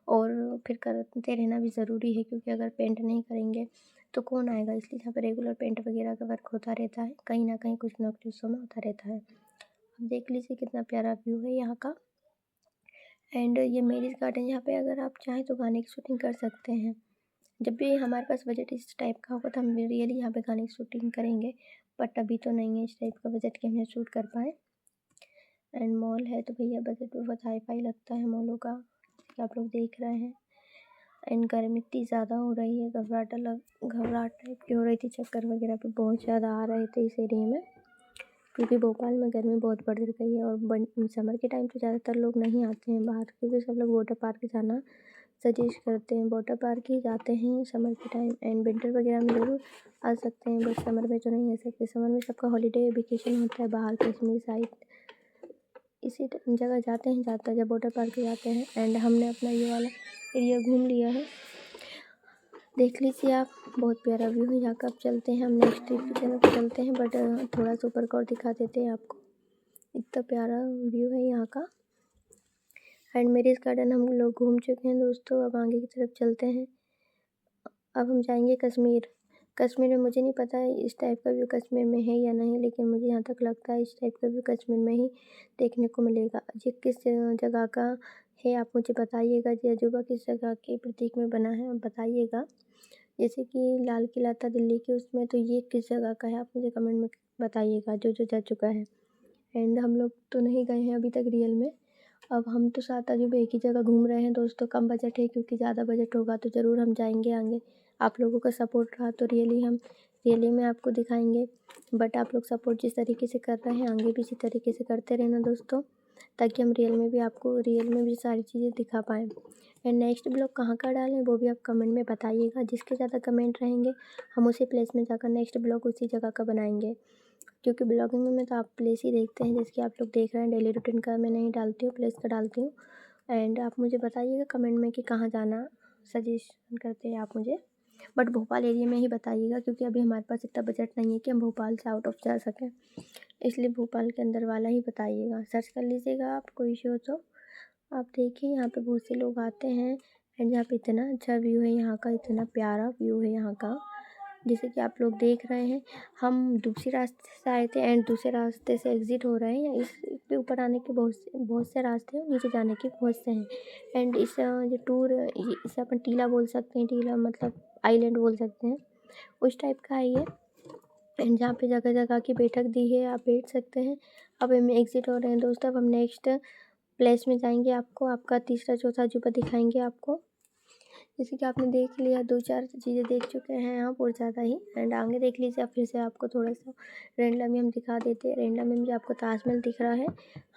और फिर करते रहना भी ज़रूरी है, क्योंकि अगर पेंट नहीं करेंगे तो कौन आएगा, इसलिए यहाँ पर रेगुलर पेंट वगैरह का वर्क होता रहता है, कहीं ना कहीं कुछ ना कुछ हिस्सों में होता रहता है। अब देख लीजिए कितना प्यारा व्यू है यहाँ का। एंड ये मैरिज गार्डन, यहाँ पे अगर आप चाहें तो गाने की शूटिंग कर सकते हैं। जब भी हमारे पास बजट इस टाइप का होगा तो हम रियली यहाँ पे गाने की शूटिंग करेंगे, बट अभी तो नहीं है इस टाइप का बजट कि हम शूट कर पाएँ। एंड मॉल है तो भैया बजट भी बहुत हाई फाई लगता है मॉलों का, जैसे कि आप लोग देख रहे हैं। एंड गर्मी इतनी ज़्यादा हो रही है, घबराहट टाइप की हो रही थी, चक्कर वगैरह भी बहुत ज़्यादा आ रहे थे इस एरिया में, क्योंकि भोपाल में गर्मी बहुत बढ़ गई है। और समर के टाइम तो ज़्यादातर लोग नहीं आते हैं बाहर, क्योंकि सब लोग वाटर पार्क जाना सजेस्ट करते हैं, वाटर पार्क ही जाते हैं समर के टाइम। एंड विंटर वगैरह में ज़रूर आ सकते हैं, बट समर में तो नहीं आ सकते। समर में सबका हॉलीडे वेकेशन होता है बाहर कश्मीर साइड, इसी जगह जाते हैं ज़्यादातर जब वाटर पार्क जाते हैं। एंड हमने अपना ये वाला एरिया घूम लिया है, देख लीजिए आप, बहुत प्यारा व्यू है यहाँ का। अब चलते हैं हम नेक्स्ट ट्रिप की तरफ चलते हैं, बट थोड़ा सा ऊपर का और दिखा देते हैं आपको, इतना प्यारा व्यू है यहाँ का। एंड मेरिज गार्डन हम लोग घूम चुके हैं दोस्तों, अब आगे की तरफ चलते हैं। अब हम जाएंगे कश्मीर। कश्मीर में मुझे नहीं पता है इस टाइप का व्यू कश्मीर में है या नहीं, लेकिन मुझे यहाँ तक लगता है इस टाइप का व्यू कश्मीर में ही देखने को मिलेगा। ये किस जगह का है आप मुझे बताइएगा, ये अजूबा किस जगह के प्रतीक में बना है आप बताइएगा। जैसे कि लाल किला था दिल्ली के उसमें, तो ये किस जगह का है आप मुझे कमेंट में बताइएगा, जो जो जा चुका है। एंड हम लोग तो नहीं गए हैं अभी तक रियल में, अब हम तो 7 अजूबे एक ही जगह घूम रहे हैं दोस्तों। कम बजट है, क्योंकि ज़्यादा बजट होगा तो ज़रूर हम जाएंगे आगे। आप लोगों का सपोर्ट रहा तो रियली में आपको दिखाएंगे, बट आप लोग सपोर्ट जिस तरीके से कर रहे हैं आगे भी इसी तरीके से करते रहना दोस्तों, ताकि हम रियल में भी सारी चीज़ें दिखा पाएँ। एंड नेक्स्ट ब्लॉग कहाँ का डालें वो भी आप कमेंट में बताइएगा, जिसके ज़्यादा कमेंट रहेंगे हम उसी प्लेस में जाकर नेक्स्ट ब्लॉग उसी जगह का बनाएंगे, क्योंकि ब्लॉगिंग में तो आप प्लेस ही देखते हैं, जैसे कि आप लोग देख रहे हैं। डेली रूटीन का मैं नहीं डालती हूँ, प्लेस का डालती हूँ। एंड आप मुझे बताइएगा कमेंट में कि कहाँ जाना सजेशन करते हैं आप मुझे, बट भोपाल एरिया में ही बताइएगा, क्योंकि अभी हमारे पास इतना बजट नहीं है कि हम भोपाल से आउट ऑफ जा सकें, इसलिए भोपाल के अंदर वाला ही बताइएगा। सर्च कर लीजिएगा आप, कोई इशू हो तो। आप देखिए यहाँ पे बहुत से लोग आते हैं, एंड यहाँ पे इतना अच्छा व्यू है यहाँ का, इतना प्यारा व्यू है यहाँ का, जैसे कि आप लोग देख रहे हैं। हम दूसरे रास्ते से आए थे एंड दूसरे रास्ते से एग्ज़िट हो रहे हैं। इस पे ऊपर आने के बहुत से रास्ते हैं, नीचे जाने के बहुत से हैं। एंड इस जो टूर इसे अपन टीला बोल सकते हैं, टीला मतलब आइलैंड बोल सकते हैं, उस टाइप का है ये। एंड जहाँ पे जगह जगह की बैठक दी है, आप बैठ सकते हैं। अब हम एग्ज़िट हो रहे हैं दोस्तों, अब हम नेक्स्ट प्लेस में जाएंगे, आपको आपका तीसरा चौथा अजूबा दिखाएंगे आपको। जैसे कि आपने देख लिया, 2-4 चीज़ें देख चुके हैं आप और ज़्यादा ही। एंड आगे देख लीजिए, अब फिर से आपको थोड़ा-सा रैंडम ही हम दिखा देते हैं। रैंडम में मुझे आपको ताजमहल दिख रहा है,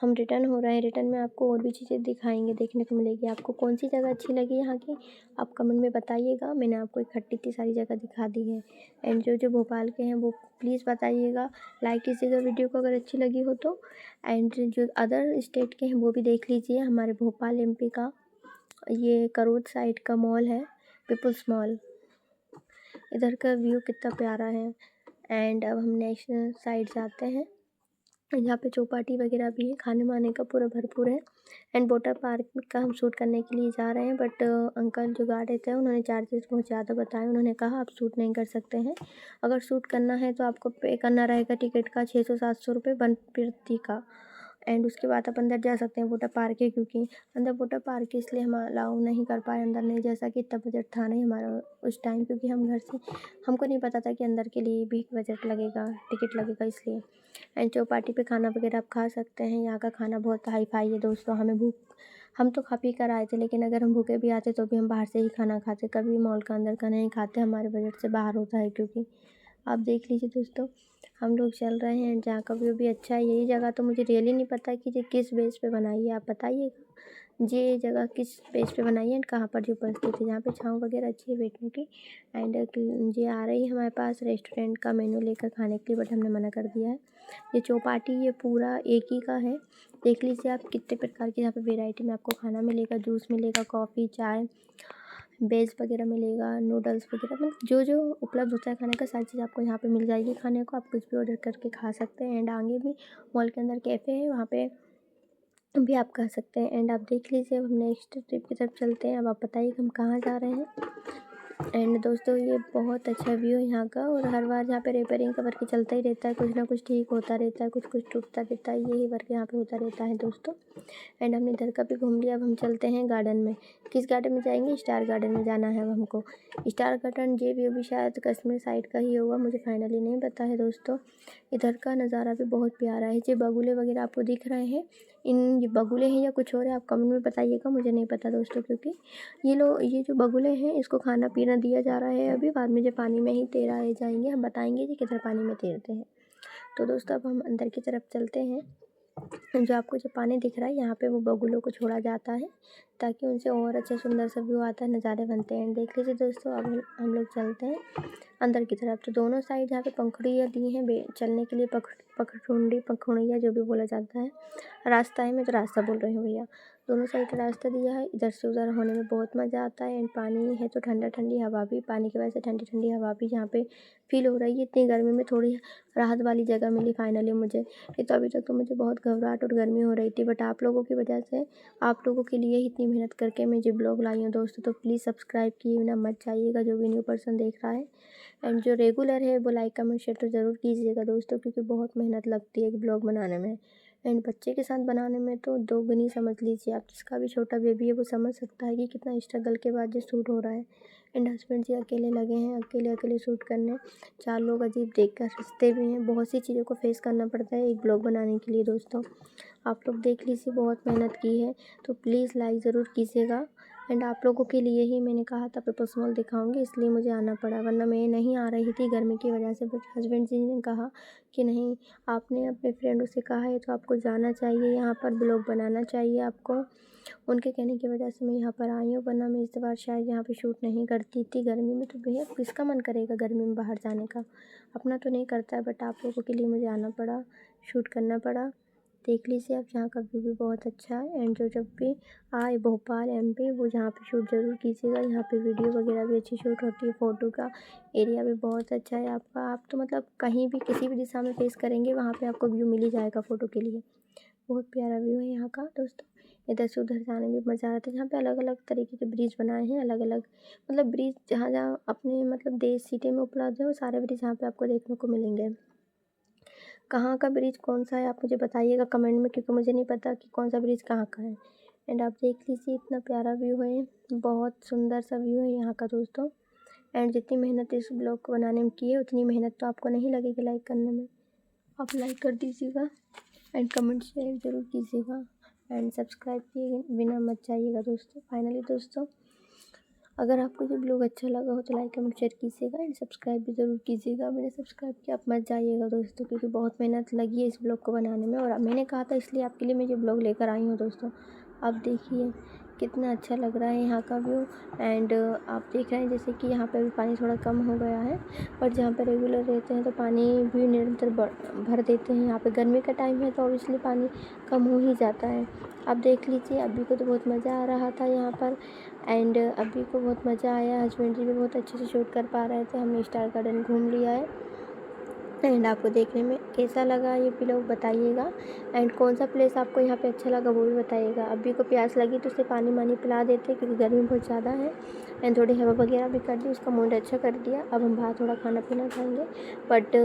हम रिटर्न हो रहे हैं। रिटर्न में आपको और भी चीज़ें दिखाएँगे, देखने को मिलेगी। आपको कौन सी जगह अच्छी लगी यहाँ की, आप कमेंट में बताइएगा। मैंने आपको इकट्ठी इतनी सारी जगह दिखा दी है। एंड जो जो भोपाल के हैं वो प्लीज़ बताइएगा, लाइक कीजिएगा वीडियो को अगर अच्छी लगी हो तो। एंड जो अदर स्टेट के हैं वो भी देख लीजिए, हमारे भोपाल एमपी का ये करोड़ साइड का मॉल है, पीपल्स मॉल, इधर का व्यू कितना प्यारा है। एंड अब हम नेक्स्ट साइड जाते हैं, यहाँ पे चौपाटी वगैरह भी है, खाने वाने का पूरा भरपूर है। एंड वाटर पार्क का हम शूट करने के लिए जा रहे हैं, बट अंकल जो गार्ड थे उन्होंने चार्जेस बहुत ज़्यादा बताए। उन्होंने कहा आप शूट नहीं कर सकते हैं, अगर शूट करना है तो आपको पे करना रहेगा टिकट का 600-700 रुपये वन व्यक्ति का। एंड उसके बाद आप अंदर जा सकते हैं, वाटर पार्क है, क्योंकि अंदर वाटर पार्क है इसलिए हम अलाउ नहीं कर पाए अंदर, नहीं जैसा कि इतना बजट था नहीं हमारा उस टाइम, क्योंकि हम घर से, हमको नहीं पता था कि अंदर के लिए भी बजट लगेगा, टिकट लगेगा, इसलिए। एंड चौपाटी पे खाना वगैरह आप खा सकते हैं, यहाँ का खाना बहुत हाई फाई है दोस्तों। हम तो खा पी कर आए थे, लेकिन अगर हम भूखे भी आते तो भी हम बाहर से ही खाना खाते, कभी मॉल का अंदर का नहीं खाते, हमारे बजट से बाहर होता है। क्योंकि आप देख लीजिए दोस्तों, हम लोग चल रहे हैं, जहाँ का व्यू भी अच्छा है। यही जगह तो मुझे रियली नहीं पता कि ये किस बेस पे बनाई है, आप बताइएगा ये जगह किस बेस पे बनाई है एंड कहाँ पर जो उपस्थित है, जहाँ पे छाँव वगैरह अच्छी है बैठने की। एंड ये आ रही है हमारे पास रेस्टोरेंट का मेन्यू लेकर खाने के लिए, बट हमने मना कर दिया है। ये चौपाटी ये पूरा एक ही का है, देख लीजिए आप कितने प्रकार की यहाँ पे वेराइटी में आपको खाना मिलेगा, जूस मिलेगा, कॉफ़ी, चाय, वेज वगैरह मिलेगा, नूडल्स वगैरह, मतलब जो जो उपलब्ध होता है खाने का सारी चीज़ आपको यहाँ पे मिल जाएगी खाने को। आप कुछ भी ऑर्डर करके खा सकते हैं। एंड आगे भी मॉल के अंदर कैफ़े है, वहाँ पे भी आप खा सकते हैं। एंड आप देख लीजिए, अब हम नेक्स्ट ट्रिप की तरफ चलते हैं। अब आप बताइए हम कहाँ जा रहे हैं। एंड दोस्तों ये बहुत अच्छा व्यू है यहाँ का, और हर बार यहाँ पे रिपेयरिंग का वर्क चलता ही रहता है, कुछ ना कुछ ठीक होता रहता है, कुछ कुछ टूटता रहता है, यही वर्क यहाँ पे होता रहता है दोस्तों। एंड हमने इधर का भी घूम लिया, अब हम चलते हैं गार्डन में। किस गार्डन में जाएंगे? स्टार गार्डन में जाना है अब हमको। स्टार गार्डन ये व्यू भी शायद कश्मीर साइड का ही होगा, मुझे फाइनली नहीं पता है दोस्तों। इधर का नज़ारा भी बहुत प्यारा है। ये बगुले वगैरह आपको दिख रहे हैं, ये बगुले हैं या कुछ और है, आप कमेंट में बताइएगा, मुझे नहीं पता दोस्तों। क्योंकि ये जो बगुले हैं इसको खाना पीना दिया जा रहा है अभी, बाद में जब पानी में ही तैराए जाएंगे, हम बताएंगे कि किधर पानी में तैरते हैं। तो दोस्तों अब हम अंदर की तरफ चलते हैं। जो आपको जो पानी दिख रहा है यहाँ पे वो बगुलों को छोड़ा जाता है, ताकि उनसे और अच्छा सुंदर सा व्यू आता है, नज़ारे बनते हैं। देख लीजिए दोस्तों, अब हम लोग चलते हैं अंदर की तरफ। तो दोनों साइड यहाँ पे पंखुड़ियाँ दी हैं चलने के लिए, पंखुड़ियाँ जो भी बोला जाता है, रास्ता है, मैं तो रास्ता बोल रही हूँ भैया। दोनों साइड रास्ता दिया है, इधर से उधर होने में बहुत मज़ा आता है। एंड पानी है तो ठंडा ठंडी हवा भी, पानी की वजह से ठंडी ठंडी हवा भी यहाँ पे फील हो रही है। इतनी गर्मी में थोड़ी राहत वाली जगह मिली फाइनली मुझे। नहीं तो अभी तक तो मुझे बहुत घबराहट और गर्मी हो रही थी, बट आप लोगों की वजह से, आप लोगों के लिए ही इतनी मेहनत करके मैं ये ब्लॉग लाई हूँ दोस्तों। तो प्लीज़ सब्सक्राइब किए बिना मत जाइएगा, जो भी न्यू पर्सन देख रहा है। एंड जो रेगुलर है वो लाइक कमेंट शेयर तो ज़रूर कीजिएगा दोस्तों, क्योंकि बहुत मेहनत लगती है एक ब्लॉग बनाने में। एंड बच्चे के साथ बनाने में तो दोगुनी समझ लीजिए आप, जिसका भी छोटा बेबी है वो समझ सकता है कि कितना स्ट्रगल के बाद ये शूट हो रहा है। एंड हस्बैंड जी अकेले लगे हैं, अकेले अकेले शूट करने। 4 लोग अजीब देख कर हंसते भी हैं, बहुत सी चीज़ों को फेस करना पड़ता है एक ब्लॉग बनाने के लिए दोस्तों। आप लोग देख लीजिए, बहुत मेहनत की है, तो प्लीज़ लाइक ज़रूर कीजिएगा। एंड आप लोगों के लिए ही मैंने कहा था पेपर्स मॉल दिखाऊंगी, इसलिए मुझे आना पड़ा, वरना मैं नहीं आ रही थी गर्मी की वजह से। बट हस्बैंड जी ने कहा कि नहीं, आपने अपने फ्रेंडों से कहा है तो आपको जाना चाहिए, यहाँ पर ब्लॉग बनाना चाहिए आपको। उनके कहने की वजह से मैं यहाँ पर आई हूँ, वरना मैं इस बार शायद यहाँ पे शूट नहीं करती थी गर्मी में। तो भैया किसका मन करेगा गर्मी में बाहर जाने का, अपना तो नहीं करता है, बट आप लोगों के लिए मुझे आना पड़ा, शूट करना पड़ा। देख लीजिए आप, यहाँ का व्यू भी बहुत अच्छा है। एंड जो जब भी आए भोपाल MP, वो यहाँ पे शूट ज़रूर कीजिएगा, यहाँ पे वीडियो वगैरह भी अच्छी शूट होती है, फ़ोटो का एरिया भी बहुत अच्छा है आपका। आप तो मतलब कहीं भी किसी भी दिशा में फेस करेंगे वहाँ पे आपको व्यू मिल ही जाएगा फ़ोटो के लिए। बहुत प्यारा व्यू है यहाँ का दोस्तों। इधर से उधर जाने में मज़ा आता है। यहाँ पे अलग अलग तरीके के ब्रिज बनाए हैं, अलग अलग मतलब ब्रिज जहाँ जहाँ अपने मतलब देश सिटी में उपलब्ध है, वो सारे ब्रिज यहाँ पे आपको देखने को मिलेंगे। कहाँ का ब्रिज कौन सा है आप मुझे बताइएगा कमेंट में, क्योंकि मुझे नहीं पता कि कौन सा ब्रिज कहाँ का है। एंड आप देख लीजिए, इतना प्यारा व्यू है, बहुत सुंदर सा व्यू है यहाँ का दोस्तों। एंड जितनी मेहनत इस ब्लॉग को बनाने में की है, उतनी मेहनत तो आपको नहीं लगेगी लाइक करने में। आप लाइक कर दीजिएगा एंड कमेंट शेयर ज़रूर कीजिएगा, एंड सब्सक्राइब किए बिना मत जाइएगा दोस्तों। फाइनली दोस्तों, अगर आपको ये ब्लॉग अच्छा लगा हो तो लाइक कमेंट शेयर कीजिएगा, एंड सब्सक्राइब भी ज़रूर कीजिएगा। मैंने सब्सक्राइब किया, आप मत जाइएगा दोस्तों, क्योंकि बहुत मेहनत लगी है इस ब्लॉग को बनाने में, और मैंने कहा था इसलिए आपके लिए मैं ये ब्लॉग लेकर आई हूँ दोस्तों। आप देखिए कितना अच्छा लग रहा है यहाँ का व्यू। एंड आप देख रहे हैं जैसे कि यहाँ पे अभी पानी थोड़ा कम हो गया है, बट जहाँ पे रेगुलर रहते हैं तो पानी भी निरंतर भर देते हैं। यहाँ पे गर्मी का टाइम है तो ऑब्वियसली पानी कम हो ही जाता है। आप देख लीजिए, अभी को तो बहुत मज़ा आ रहा था यहाँ पर, एंड अभी को बहुत मज़ा आया। हस्बैंड जी भी बहुत अच्छे से शूट कर पा रहे थे। हमने स्टार गार्डन घूम लिया है। एंड आपको देखने में कैसा लगा ये ब्लॉग बताइएगा, एंड कौन सा प्लेस आपको यहाँ पे अच्छा लगा वो भी बताइएगा। अभी को प्यास लगी तो उसे पानी वानी पिला देते, क्योंकि गर्मी बहुत ज़्यादा है। एंड थोड़ी हवा वगैरह भी कर दी, उसका मूड अच्छा कर दिया। अब हम बाहर थोड़ा खाना पीना खाएंगे। बट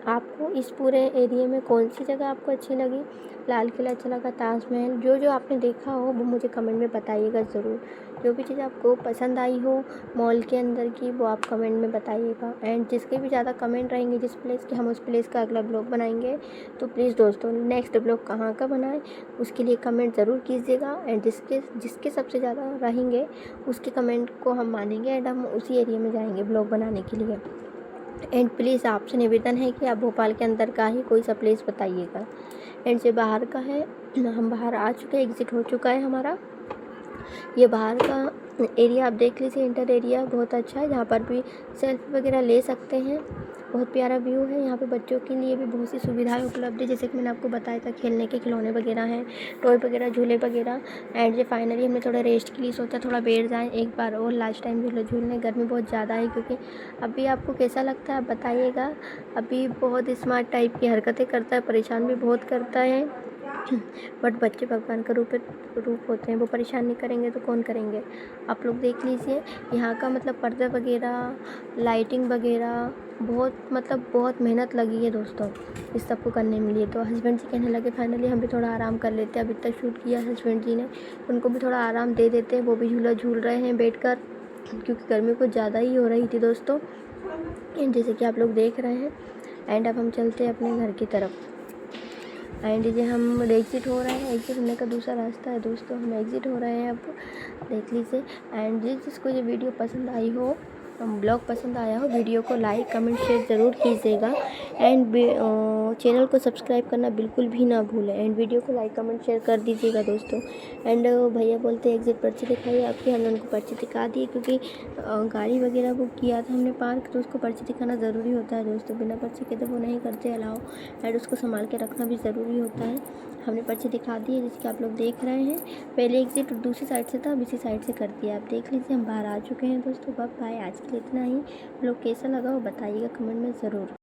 आपको इस पूरे एरिया में कौन सी जगह आपको अच्छी लगी? लाल किला अच्छा लगा, ताजमहल, जो जो आपने देखा हो वो मुझे कमेंट में बताइएगा ज़रूर। जो भी चीज़ आपको पसंद आई हो मॉल के अंदर की, वो आप कमेंट में बताइएगा। एंड जिसके भी ज़्यादा कमेंट रहेंगे जिस प्लेस के, हम उस प्लेस का अगला ब्लॉग बनाएंगे। तो प्लीज़ दोस्तों, नेक्स्ट ब्लॉग कहाँ का बनाएं उसके लिए कमेंट ज़रूर कीजिएगा। एंड जिसके सबसे ज़्यादा रहेंगे उसके कमेंट को हम मानेंगे, एंड हम उसी एरिया में जाएंगे ब्लॉग बनाने के लिए। एंड प्लीज़ आपसे निवेदन है कि आप भोपाल के अंदर का ही कोई सा प्लेस बताइएगा। एंड जो बाहर का है, हम बाहर आ चुके हैं, एग्ज़िट हो चुका है हमारा। ये बाहर का एरिया आप देख लीजिए, इंटर एरिया बहुत अच्छा है, जहाँ पर भी सेल्फी वगैरह ले सकते हैं। बहुत प्यारा व्यू है। यहाँ पे बच्चों के लिए भी बहुत सी सुविधाएं उपलब्ध है, जैसे कि मैंने आपको बताया था, खेलने के खिलौने वगैरह हैं, टॉय वगैरह, झूले वगैरह। एंड ये फाइनली हमने थोड़ा रेस्ट के लिए सोचा थोड़ा बैठ जाएँ एक बार और लास्ट टाइम झूले झूलने। गर्मी बहुत ज़्यादा है, क्योंकि अभी आपको कैसा लगता है आप बताइएगा। अभी बहुत स्मार्ट टाइप की हरकतें करता है, परेशान भी बहुत करता है। बट बच्चे भगवान का रूप होते हैं, वो परेशान नहीं करेंगे तो कौन करेंगे। आप लोग देख लीजिए यहाँ का मतलब पर्दा वगैरह, लाइटिंग वगैरह बहुत मेहनत लगी है दोस्तों इस सब को करने में लिए। तो हस्बैंड जी कहने लगे फाइनली हम भी थोड़ा आराम कर लेते हैं, अभी तक शूट किया हस्बैंड जी ने, उनको भी थोड़ा आराम दे देते हैं। वो भी झूला झूल रहे हैं बैठकर, क्योंकि गर्मी कुछ ज़्यादा ही हो रही थी दोस्तों, जैसे कि आप लोग देख रहे हैं। एंड अब हम चलते हैं अपने घर की तरफ। एंड ये हम एग्ज़िट हो रहे हैं, एग्ज़िट होने का दूसरा रास्ता है दोस्तों, हम एग्ज़िट हो रहे हैं अब, देख लीजिए। एंड जिसको ये वीडियो पसंद आई हो, ब्लॉग पसंद आया हो, वीडियो को लाइक कमेंट शेयर ज़रूर कीजिएगा। एंड चैनल को सब्सक्राइब करना बिल्कुल भी ना भूलें। एंड वीडियो को लाइक कमेंट शेयर कर दीजिएगा दोस्तों। एंड भैया बोलते हैं एग्ज़िट पर्ची दिखाइए आपकी, हमने उनको पर्ची दिखा दी, क्योंकि गाड़ी वगैरह बुक किया था हमने पार्क, तो उसको पर्ची दिखाना ज़रूरी होता है दोस्तों, बिना पर्ची के तो वो नहीं करते अलाउ। एंड उसको संभाल के रखना भी ज़रूरी होता है। हमने पर्ची दिखा दी है, जैसे कि आप लोग देख रहे हैं। पहले एग्ज़िट दूसरी साइड से था, अब इसी साइड से कर दिया। आप देख लीजिए हम बाहर आ चुके हैं दोस्तों। बाय, आज के लिए इतना ही। लोग कैसा लगा वो बताइएगा कमेंट में ज़रूर।